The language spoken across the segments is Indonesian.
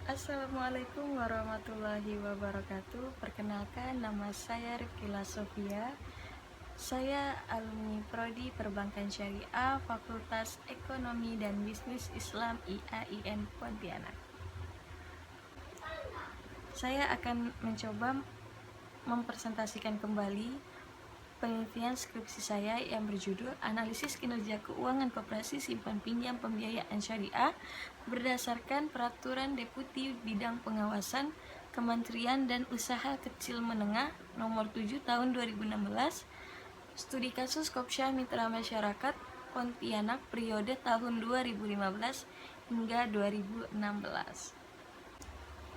Assalamualaikum warahmatullahi wabarakatuh. Perkenalkan, nama saya Rifkila Sofia. Saya alumni Prodi Perbankan Syariah Fakultas Ekonomi dan Bisnis Islam IAIN Pontianak. Saya akan mencoba mempresentasikan kembali penelitian skripsi saya yang berjudul Analisis Kinerja Keuangan Koperasi Simpan Pinjam Pembiayaan Syariah berdasarkan Peraturan Deputi Bidang Pengawasan Kementerian dan Usaha Kecil Menengah Nomor 7 Tahun 2016. Studi kasus Kopsya Mitra Masyarakat Pontianak periode tahun 2015 hingga 2016.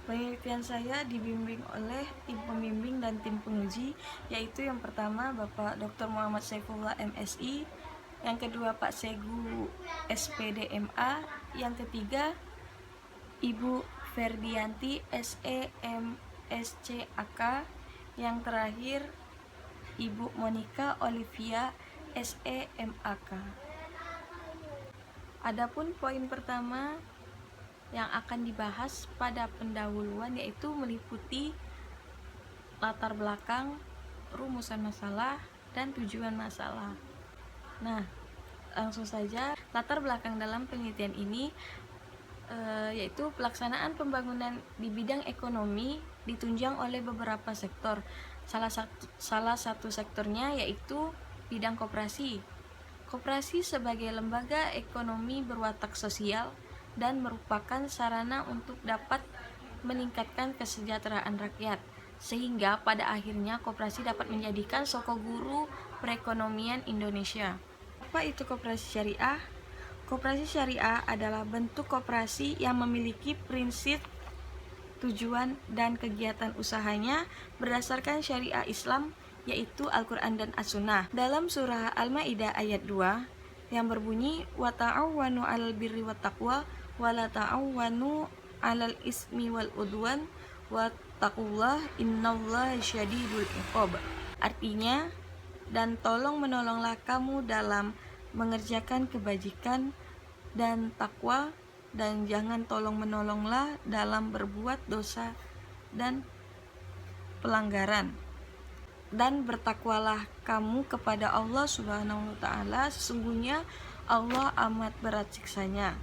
Penelitian saya dibimbing oleh tim pembimbing dan tim penguji, yaitu yang pertama Bapak Dr. Muhammad Saifullah MSI, yang kedua Pak Segu SPDMA, yang ketiga Ibu Ferdianti SEMSCAK, yang terakhir Ibu Monica Olivia SEMAK. Adapun poin pertama yang akan dibahas pada pendahuluan yaitu meliputi latar belakang, rumusan masalah, dan tujuan masalah. Nah, langsung saja latar belakang dalam penelitian ini yaitu pelaksanaan pembangunan di bidang ekonomi ditunjang oleh beberapa sektor. Salah satu sektornya yaitu bidang koperasi. Koperasi sebagai lembaga ekonomi berwatak sosial dan merupakan sarana untuk dapat meningkatkan kesejahteraan rakyat, sehingga pada akhirnya koperasi dapat menjadikan soko guru perekonomian Indonesia. Apa itu koperasi syariah? Koperasi syariah adalah bentuk koperasi yang memiliki prinsip, tujuan, dan kegiatan usahanya berdasarkan syariah Islam, yaitu Al-Quran dan As-Sunnah. Dalam surah Al-Ma'idah ayat 2 yang berbunyi wa ta'awwanu 'alal birri wat taqwa wa la ta'awwanu 'alal ismi wal udwan wattaqullah innallaha syadidul iqab. Artinya, dan tolong menolonglah kamu dalam mengerjakan kebajikan dan takwa, dan jangan tolong menolonglah dalam berbuat dosa dan pelanggaran. Dan bertakwalah kamu kepada Allah Subhanahu wa ta'ala, sesungguhnya Allah amat berat siksanya.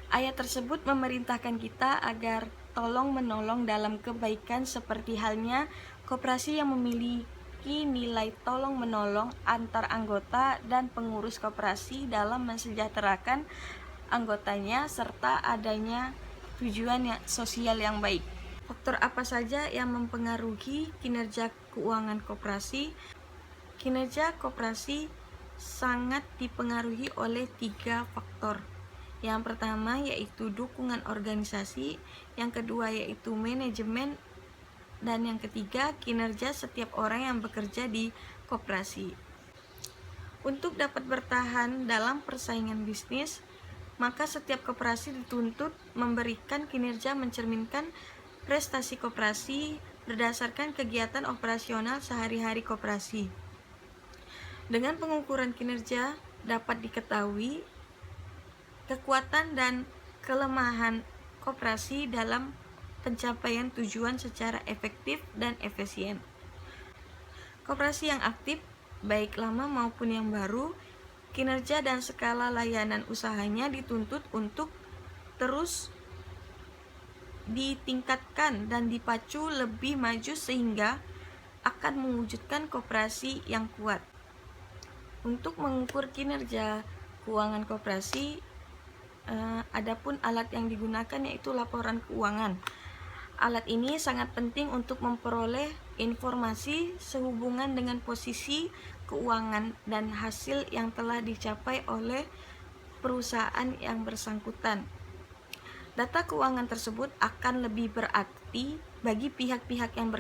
Ayat tersebut memerintahkan kita agar tolong menolong dalam kebaikan, seperti halnya koperasi yang memiliki nilai tolong menolong antar anggota dan pengurus koperasi dalam mensejahterakan anggotanya serta adanya tujuan sosial yang baik. Faktor apa saja yang mempengaruhi kinerja keuangan koperasi? Kinerja koperasi sangat dipengaruhi oleh 3 faktor. Yang pertama yaitu dukungan organisasi, yang kedua yaitu manajemen, dan yang ketiga kinerja setiap orang yang bekerja di koperasi. Untuk dapat bertahan dalam persaingan bisnis, maka setiap koperasi dituntut memberikan kinerja mencerminkan prestasi koperasi berdasarkan kegiatan operasional sehari-hari koperasi. Dengan pengukuran kinerja dapat diketahui kekuatan dan kelemahan koperasi dalam pencapaian tujuan secara efektif dan efisien. Koperasi yang aktif, baik lama maupun yang baru, kinerja dan skala layanan usahanya dituntut untuk terus ditingkatkan dan dipacu lebih maju sehingga akan mewujudkan koperasi yang kuat. Untuk mengukur kinerja keuangan koperasi, adapun alat yang digunakan yaitu laporan keuangan. Alat ini sangat penting untuk memperoleh informasi sehubungan dengan posisi keuangan dan hasil yang telah dicapai oleh perusahaan yang bersangkutan. Data keuangan tersebut akan lebih berarti bagi pihak-pihak yang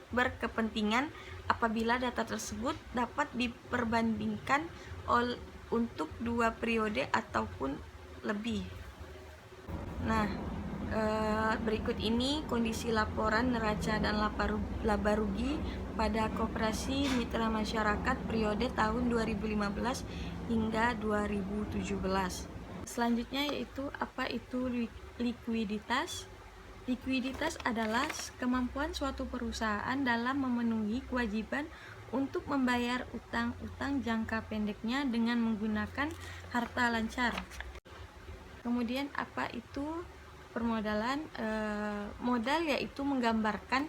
berkepentingan apabila data tersebut dapat diperbandingkan untuk 2 periode ataupun lebih. Nah, berikut ini kondisi laporan neraca dan laba rugi pada koperasi mitra masyarakat periode tahun 2015 hingga 2017. Selanjutnya yaitu apa itu likuiditas. Likuiditas adalah kemampuan suatu perusahaan dalam memenuhi kewajiban untuk membayar utang-utang jangka pendeknya dengan menggunakan harta lancar. Kemudian apa itu permodalan? Modal yaitu menggambarkan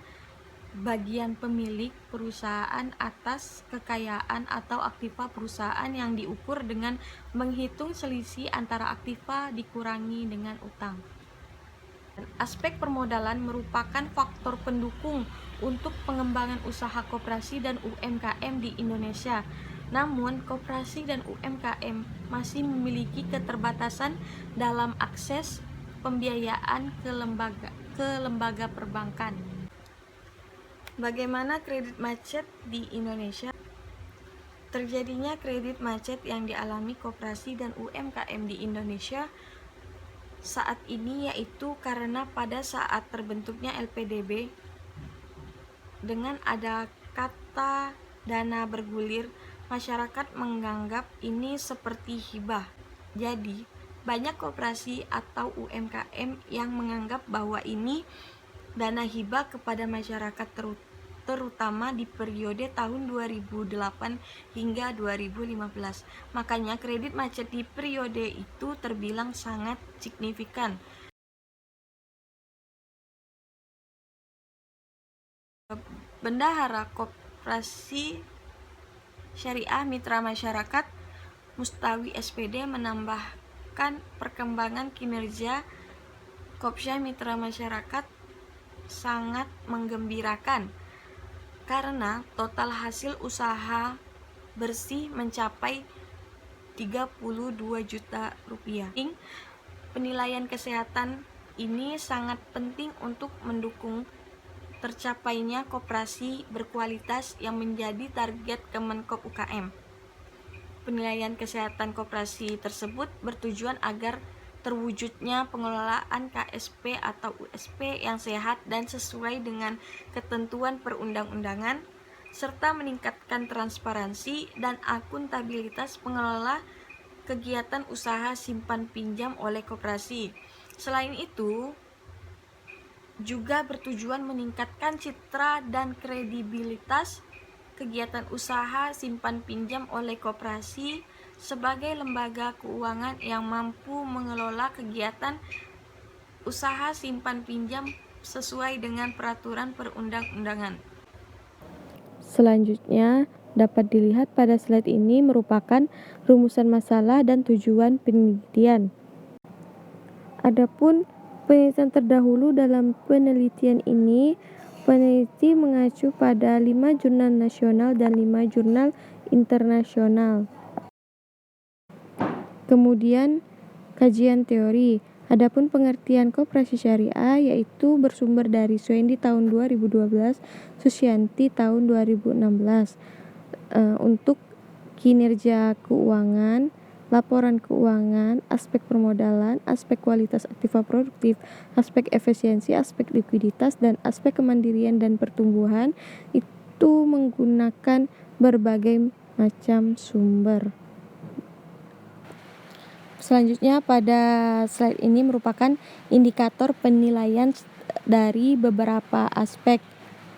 bagian pemilik perusahaan atas kekayaan atau aktiva perusahaan yang diukur dengan menghitung selisih antara aktiva dikurangi dengan utang. Aspek permodalan merupakan faktor pendukung untuk pengembangan usaha koperasi dan UMKM di Indonesia. Namun, koperasi dan UMKM masih memiliki keterbatasan dalam akses pembiayaan ke lembaga perbankan. Bagaimana kredit macet di Indonesia? Terjadinya kredit macet yang dialami koperasi dan UMKM di Indonesia saat ini yaitu karena pada saat terbentuknya LPDB, dengan ada kata dana bergulir, masyarakat menganggap ini seperti hibah. Jadi, banyak koperasi atau UMKM yang menganggap bahwa ini dana hibah kepada masyarakat, terutama di periode tahun 2008 hingga 2015. Makanya kredit macet di periode itu terbilang sangat signifikan. Bendahara Koperasi Syariah Mitra Masyarakat Mustawi SPD menambahkan perkembangan kinerja Kopsyah Mitra Masyarakat sangat menggembirakan karena total hasil usaha bersih mencapai 32 juta rupiah. Penilaian kesehatan ini sangat penting untuk mendukung tercapainya koperasi berkualitas yang menjadi target Kemenkop UKM. Penilaian kesehatan koperasi tersebut bertujuan agar terwujudnya pengelolaan KSP atau USP yang sehat dan sesuai dengan ketentuan perundang-undangan, serta meningkatkan transparansi dan akuntabilitas pengelola kegiatan usaha simpan pinjam oleh koperasi. Selain itu, juga bertujuan meningkatkan citra dan kredibilitas kegiatan usaha simpan pinjam oleh koperasi sebagai lembaga keuangan yang mampu mengelola kegiatan usaha simpan pinjam sesuai dengan peraturan perundang-undangan. Selanjutnya, dapat dilihat pada slide ini merupakan rumusan masalah dan tujuan penelitian. Adapun penelitian terdahulu dalam penelitian ini, peneliti mengacu pada 5 jurnal nasional dan 5 jurnal internasional. Kemudian, kajian teori. Adapun pengertian koperasi syariah yaitu bersumber dari Suendi tahun 2012, Susianti tahun 2016. Untuk kinerja keuangan, laporan keuangan, aspek permodalan, aspek kualitas aktiva produktif, aspek efisiensi, aspek likuiditas, dan aspek kemandirian dan pertumbuhan itu menggunakan berbagai macam sumber. Selanjutnya pada slide ini merupakan indikator penilaian dari beberapa aspek,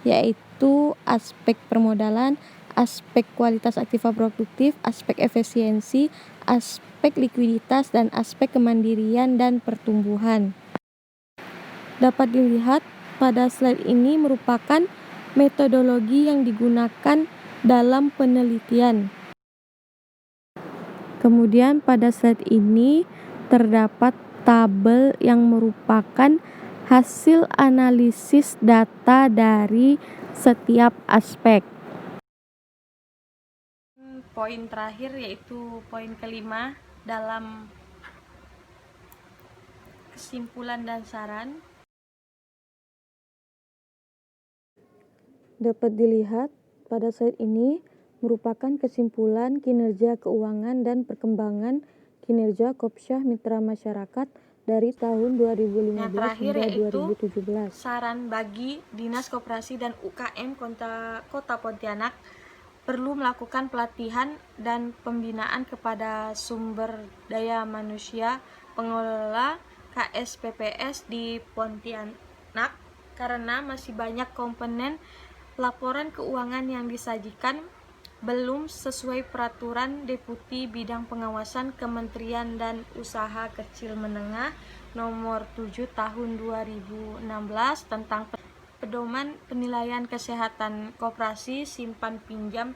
yaitu aspek permodalan, aspek kualitas aktiva produktif, aspek efisiensi, aspek likuiditas, dan aspek kemandirian dan pertumbuhan. Dapat dilihat pada slide ini merupakan metodologi yang digunakan dalam penelitian. Kemudian pada slide ini terdapat tabel yang merupakan hasil analisis data dari setiap aspek. Poin terakhir yaitu poin kelima dalam kesimpulan dan saran. Dapat dilihat pada slide ini merupakan kesimpulan kinerja keuangan dan perkembangan kinerja Kopsyah Mitra Masyarakat dari tahun 2015 hingga 2017. Saran bagi Dinas Koperasi dan UKM Kota Pontianak perlu melakukan pelatihan dan pembinaan kepada sumber daya manusia pengelola KSPPS di Pontianak karena masih banyak komponen laporan keuangan yang disajikan belum sesuai peraturan Deputi Bidang Pengawasan Kementerian dan Usaha Kecil Menengah nomor 7 tahun 2016 tentang pedoman penilaian kesehatan koperasi simpan pinjam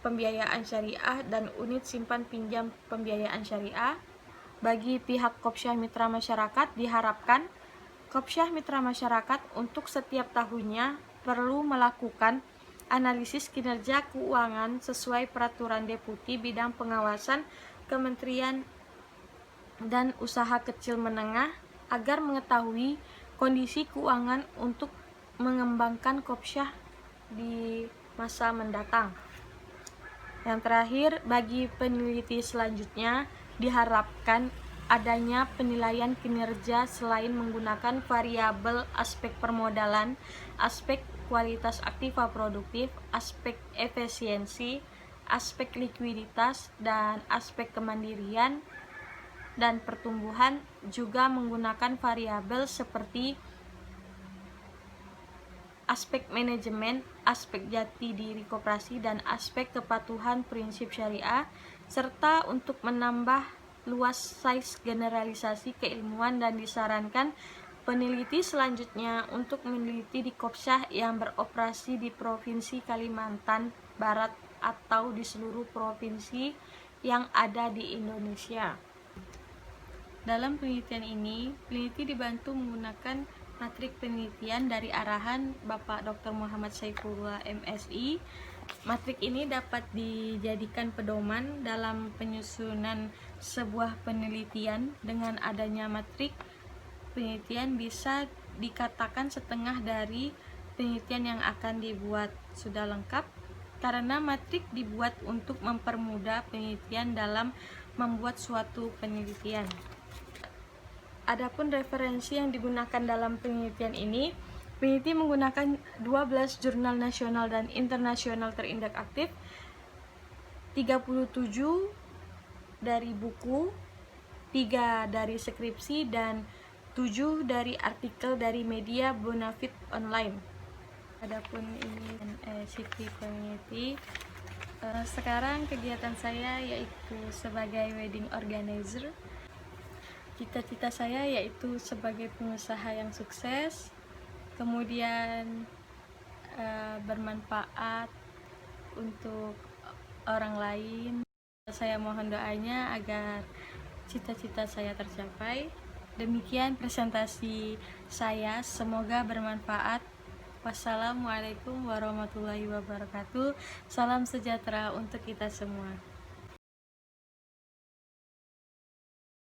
pembiayaan syariah dan unit simpan pinjam pembiayaan syariah. Bagi pihak Kopsyah Mitra Masyarakat diharapkan Kopsyah Mitra Masyarakat untuk setiap tahunnya perlu melakukan analisis kinerja keuangan sesuai peraturan Deputi Bidang Pengawasan Kementerian dan Usaha Kecil Menengah agar mengetahui kondisi keuangan untuk mengembangkan Kopsyah di masa mendatang. Yang terakhir, bagi peneliti selanjutnya diharapkan adanya penilaian kinerja selain menggunakan variabel aspek permodalan, aspek kualitas aktiva produktif, aspek efisiensi, aspek likuiditas, dan aspek kemandirian dan pertumbuhan, juga menggunakan variabel seperti aspek manajemen, aspek jati diri koperasi, dan aspek kepatuhan prinsip syariah, serta untuk menambah luas size generalisasi keilmuan dan disarankan peneliti selanjutnya untuk meneliti di Kopsyah yang beroperasi di Provinsi Kalimantan Barat atau di seluruh provinsi yang ada di Indonesia. Dalam penelitian ini, peneliti dibantu menggunakan matrik penelitian dari arahan Bapak Dr. Muhammad Saifullah MSI. Matrik ini dapat dijadikan pedoman dalam penyusunan sebuah penelitian. Dengan adanya matrik, penelitian bisa dikatakan setengah dari penelitian yang akan dibuat sudah lengkap, karena matrik dibuat untuk mempermudah penelitian dalam membuat suatu penelitian. Adapun referensi yang digunakan dalam penelitian ini, peneliti menggunakan 12 jurnal nasional dan internasional terindeks aktif, 37 dari buku, 3 dari skripsi, dan 7 dari artikel dari media Bonafide online. Adapun ini city community. Sekarang kegiatan saya yaitu sebagai wedding organizer. Cita-cita saya yaitu sebagai pengusaha yang sukses, kemudian bermanfaat untuk orang lain. Saya mohon doanya agar cita-cita saya tercapai. Demikian presentasi saya, semoga bermanfaat. Wassalamualaikum warahmatullahi wabarakatuh. Salam sejahtera untuk kita semua.